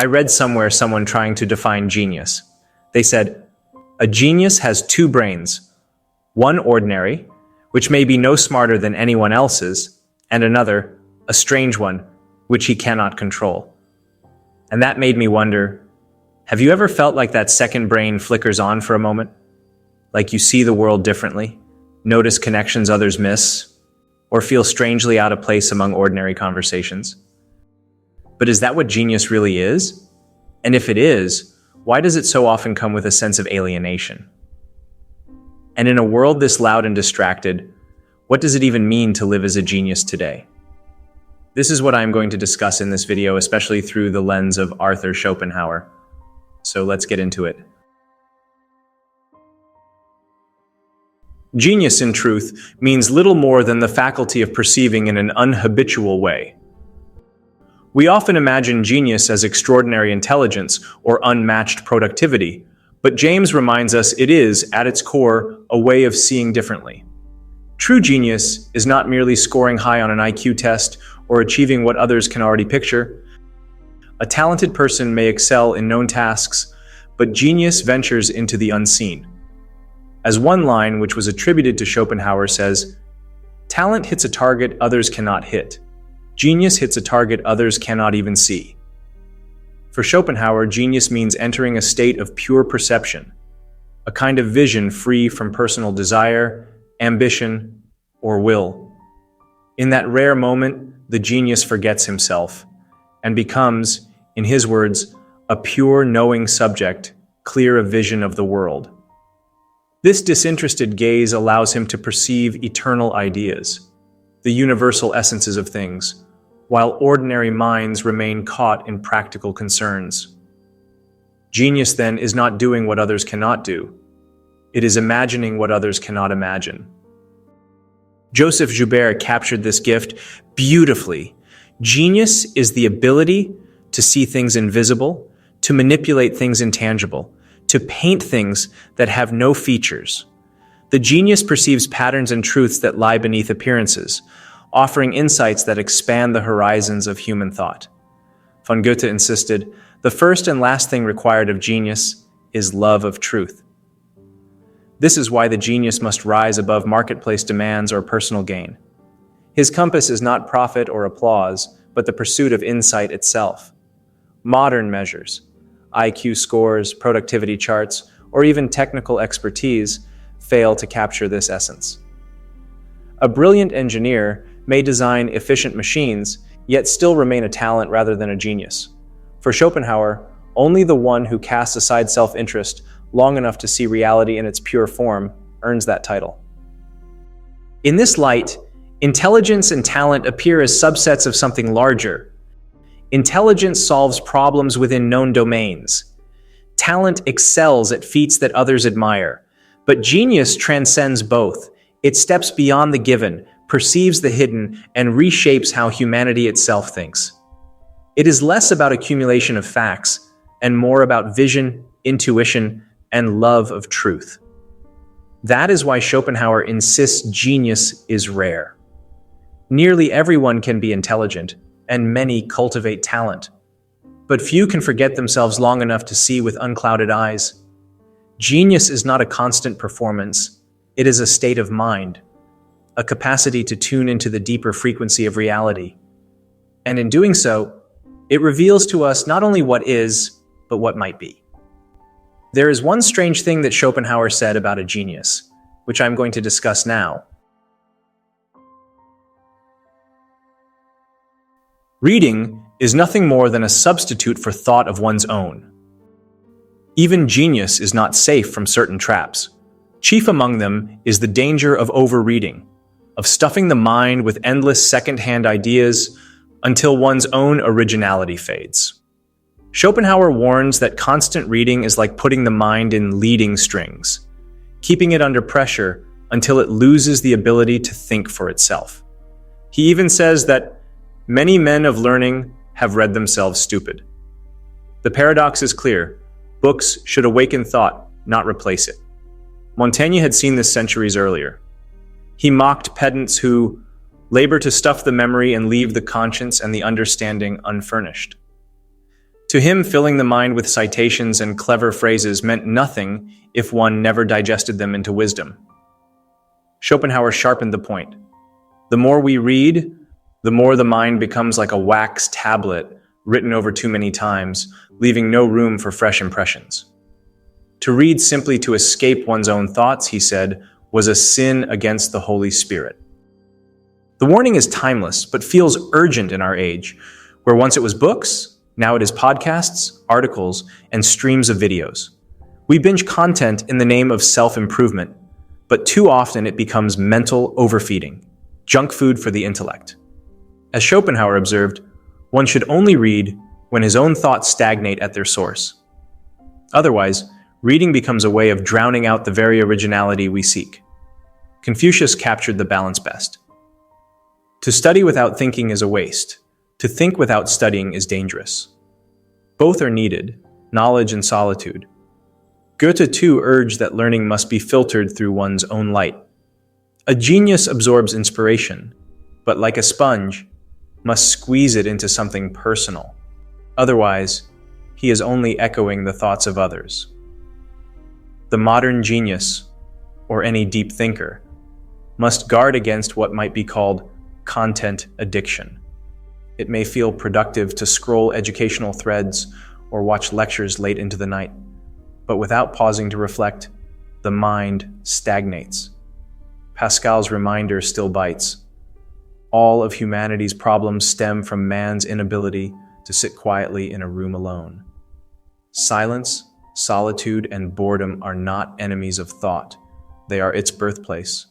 I read somewhere someone trying to define genius. They said, a genius has two brains, one ordinary, which may be no smarter than anyone else's, and another, a strange one, which he cannot control. And that made me wonder, have you ever felt like that second brain flickers on for a moment? Like you see the world differently, notice connections others miss, or feel strangely out of place among ordinary conversations? But is that what genius really is? And if it is, why does it so often come with a sense of alienation? And in a world this loud and distracted, what does it even mean to live as a genius today? This is what I'm going to discuss in this video, especially through the lens of Arthur Schopenhauer. So let's get into it. Genius, in truth, means little more than the faculty of perceiving in an unhabitual way. We often imagine genius as extraordinary intelligence or unmatched productivity, but James reminds us it is, at its core, a way of seeing differently. True genius is not merely scoring high on an IQ test or achieving what others can already picture. A talented person may excel in known tasks, but genius ventures into the unseen. As one line, which was attributed to Schopenhauer, says, "Talent hits a target others cannot hit. Genius hits a target others cannot even see." For Schopenhauer, genius means entering a state of pure perception, a kind of vision free from personal desire, ambition, or will. In that rare moment, the genius forgets himself and becomes, in his words, a pure knowing subject, clear of vision of the world. This disinterested gaze allows him to perceive eternal ideas, the universal essences of things, while ordinary minds remain caught in practical concerns. Genius, then, is not doing what others cannot do. It is imagining what others cannot imagine. Joseph Joubert captured this gift beautifully. Genius is the ability to see things invisible, to manipulate things intangible, to paint things that have no features. The genius perceives patterns and truths that lie beneath appearances, offering insights that expand the horizons of human thought. Von Goethe insisted, the first and last thing required of genius is love of truth. This is why the genius must rise above marketplace demands or personal gain. His compass is not profit or applause, but the pursuit of insight itself. Modern measures, IQ scores, productivity charts, or even technical expertise fail to capture this essence. A brilliant engineer may design efficient machines, yet still remain a talent rather than a genius. For Schopenhauer, only the one who casts aside self-interest long enough to see reality in its pure form earns that title. In this light, intelligence and talent appear as subsets of something larger. Intelligence solves problems within known domains. Talent excels at feats that others admire. But genius transcends both. It steps beyond the given, perceives the hidden, and reshapes how humanity itself thinks. It is less about accumulation of facts and more about vision, intuition, and love of truth. That is why Schopenhauer insists genius is rare. Nearly everyone can be intelligent, and many cultivate talent. But few can forget themselves long enough to see with unclouded eyes. Genius is not a constant performance. It is a state of mind, a capacity to tune into the deeper frequency of reality. And in doing so, it reveals to us not only what is, but what might be. There is one strange thing that Schopenhauer said about a genius, which I'm going to discuss now. Reading is nothing more than a substitute for thought of one's own. Even genius is not safe from certain traps. Chief among them is the danger of overreading, of stuffing the mind with endless second-hand ideas until one's own originality fades. Schopenhauer warns that constant reading is like putting the mind in leading strings, keeping it under pressure until it loses the ability to think for itself. He even says that many men of learning have read themselves stupid. The paradox is clear. Books should awaken thought, not replace it. Montaigne had seen this centuries earlier. He mocked pedants who labor to stuff the memory and leave the conscience and the understanding unfurnished. To him, filling the mind with citations and clever phrases meant nothing if one never digested them into wisdom. Schopenhauer sharpened the point. The more we read, the more the mind becomes like a wax tablet written over too many times, leaving no room for fresh impressions. To read simply to escape one's own thoughts, he said, was a sin against the Holy Spirit. The warning is timeless, but feels urgent in our age, where once it was books, now it is podcasts, articles, and streams of videos. We binge content in the name of self-improvement, but too often it becomes mental overfeeding, junk food for the intellect. As Schopenhauer observed, one should only read when his own thoughts stagnate at their source. Otherwise, reading becomes a way of drowning out the very originality we seek. Confucius captured the balance best. To study without thinking is a waste. To think without studying is dangerous. Both are needed, knowledge and solitude. Goethe too urged that learning must be filtered through one's own light. A genius absorbs inspiration, but like a sponge, must squeeze it into something personal. Otherwise, he is only echoing the thoughts of others. The modern genius, or any deep thinker, must guard against what might be called content addiction. It may feel productive to scroll educational threads or watch lectures late into the night, but without pausing to reflect, the mind stagnates. Pascal's reminder still bites. All of humanity's problems stem from man's inability to sit quietly in a room alone. Silence, solitude, and boredom are not enemies of thought. They are its birthplace.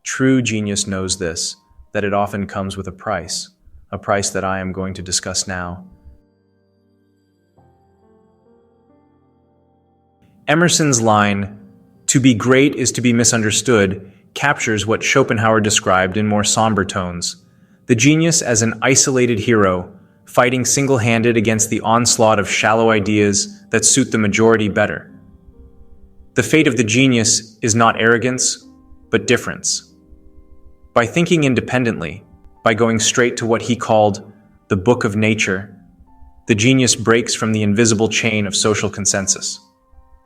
True genius knows this, that it often comes with a price that I am going to discuss now. Emerson's line, "To be great is to be misunderstood," captures what Schopenhauer described in more somber tones. The genius as an isolated hero, fighting single-handed against the onslaught of shallow ideas that suit the majority better. The fate of the genius is not arrogance, but difference. By thinking independently, by going straight to what he called the book of nature, the genius breaks from the invisible chain of social consensus.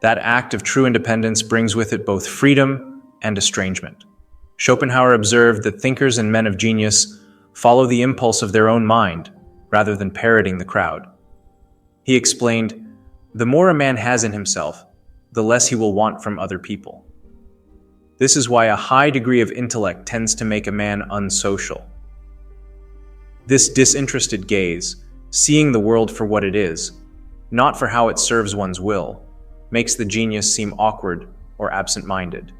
That act of true independence brings with it both freedom and estrangement. Schopenhauer observed that thinkers and men of genius follow the impulse of their own mind rather than parroting the crowd. He explained, "The more a man has in himself, the less he will want from other people." This is why a high degree of intellect tends to make a man unsocial. This disinterested gaze, seeing the world for what it is, not for how it serves one's will, makes the genius seem awkward or absent-minded.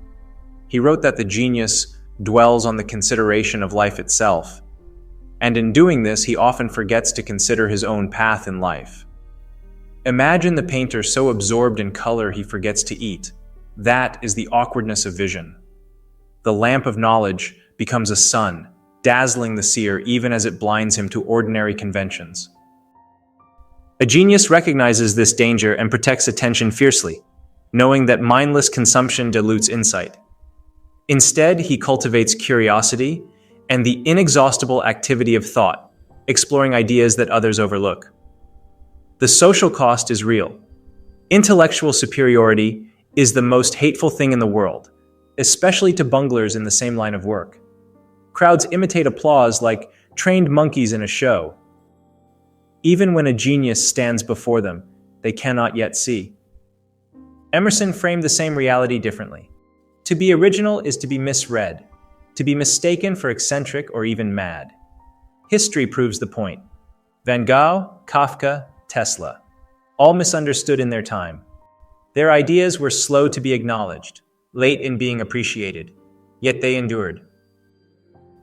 He wrote that the genius dwells on the consideration of life itself, and in doing this, he often forgets to consider his own path in life. Imagine the painter so absorbed in color he forgets to eat. That is the awkwardness of vision. The lamp of knowledge becomes a sun, dazzling the seer even as it blinds him to ordinary conventions. A genius recognizes this danger and protects attention fiercely, knowing that mindless consumption dilutes insight. Instead, he cultivates curiosity and the inexhaustible activity of thought, exploring ideas that others overlook. The social cost is real. Intellectual superiority is the most hateful thing in the world, especially to bunglers in the same line of work. Crowds imitate applause like trained monkeys in a show. Even when a genius stands before them, they cannot yet see. Emerson framed the same reality differently. To be original is to be misread, to be mistaken for eccentric or even mad. History proves the point. Van Gogh, Kafka, Tesla, all misunderstood in their time. Their ideas were slow to be acknowledged, late in being appreciated, yet they endured.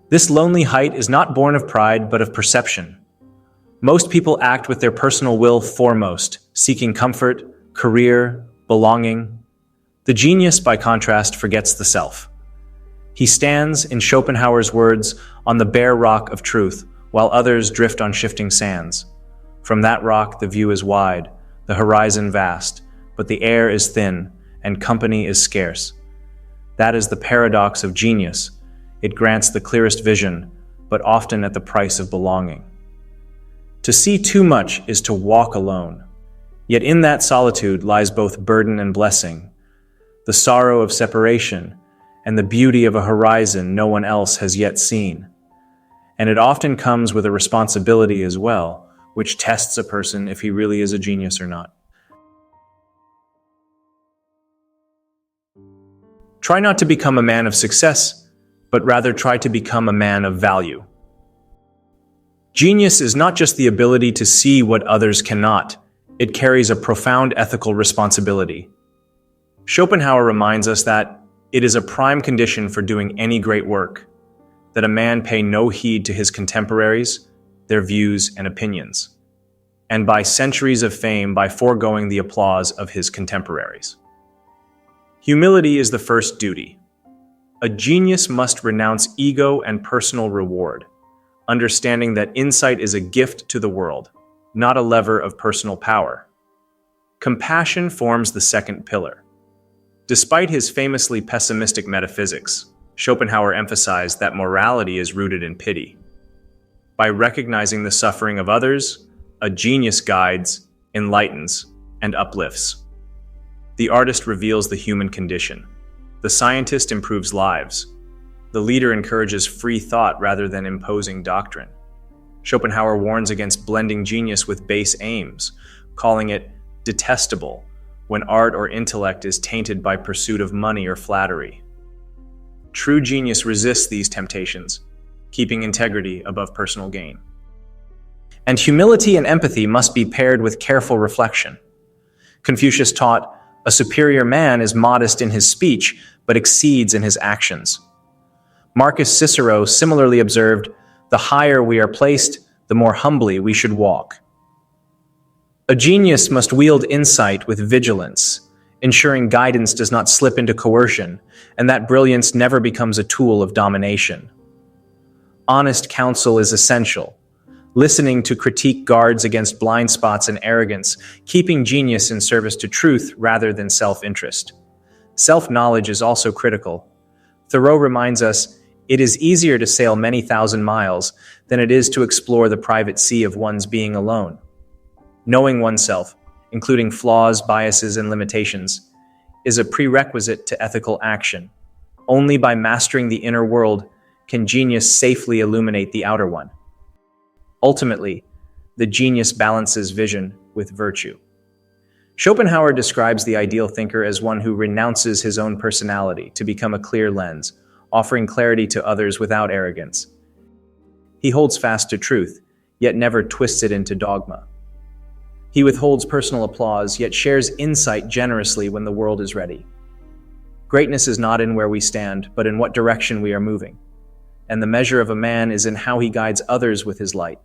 This lonely height is not born of pride, but of perception. Most people act with their personal will foremost, seeking comfort, career, belonging. The genius, by contrast, forgets the self. He stands, in Schopenhauer's words, on the bare rock of truth, while others drift on shifting sands. From that rock the view is wide, the horizon vast, but the air is thin, and company is scarce. That is the paradox of genius. It grants the clearest vision, but often at the price of belonging. To see too much is to walk alone. Yet in that solitude lies both burden and blessing, the sorrow of separation, and the beauty of a horizon no one else has yet seen. And it often comes with a responsibility as well, which tests a person if he really is a genius or not. Try not to become a man of success, but rather try to become a man of value. Genius is not just the ability to see what others cannot, it carries a profound ethical responsibility. Schopenhauer reminds us that it is a prime condition for doing any great work, that a man pay no heed to his contemporaries, their views and opinions, and by centuries of fame by foregoing the applause of his contemporaries. Humility is the first duty. A genius must renounce ego and personal reward, understanding that insight is a gift to the world, not a lever of personal power. Compassion forms the second pillar. Despite his famously pessimistic metaphysics, Schopenhauer emphasized that morality is rooted in pity. By recognizing the suffering of others, a genius guides, enlightens, and uplifts. The artist reveals the human condition. The scientist improves lives. The leader encourages free thought rather than imposing doctrine. Schopenhauer warns against blending genius with base aims, calling it detestable when art or intellect is tainted by pursuit of money or flattery. True genius resists these temptations, keeping integrity above personal gain. And humility and empathy must be paired with careful reflection. Confucius taught, "A superior man is modest in his speech, but exceeds in his actions." Marcus Cicero similarly observed, "The higher we are placed, the more humbly we should walk." A genius must wield insight with vigilance, ensuring guidance does not slip into coercion, and that brilliance never becomes a tool of domination. Honest counsel is essential. Listening to critique guards against blind spots and arrogance, keeping genius in service to truth rather than self-interest. Self-knowledge is also critical. Thoreau reminds us, "It is easier to sail many thousand miles than it is to explore the private sea of one's being alone." Knowing oneself, including flaws, biases, and limitations, is a prerequisite to ethical action. Only by mastering the inner world can genius safely illuminate the outer one. Ultimately, the genius balances vision with virtue. Schopenhauer describes the ideal thinker as one who renounces his own personality to become a clear lens, offering clarity to others without arrogance. He holds fast to truth, yet never twists it into dogma. He withholds personal applause, yet shares insight generously when the world is ready. Greatness is not in where we stand, but in what direction we are moving. And the measure of a man is in how he guides others with his light.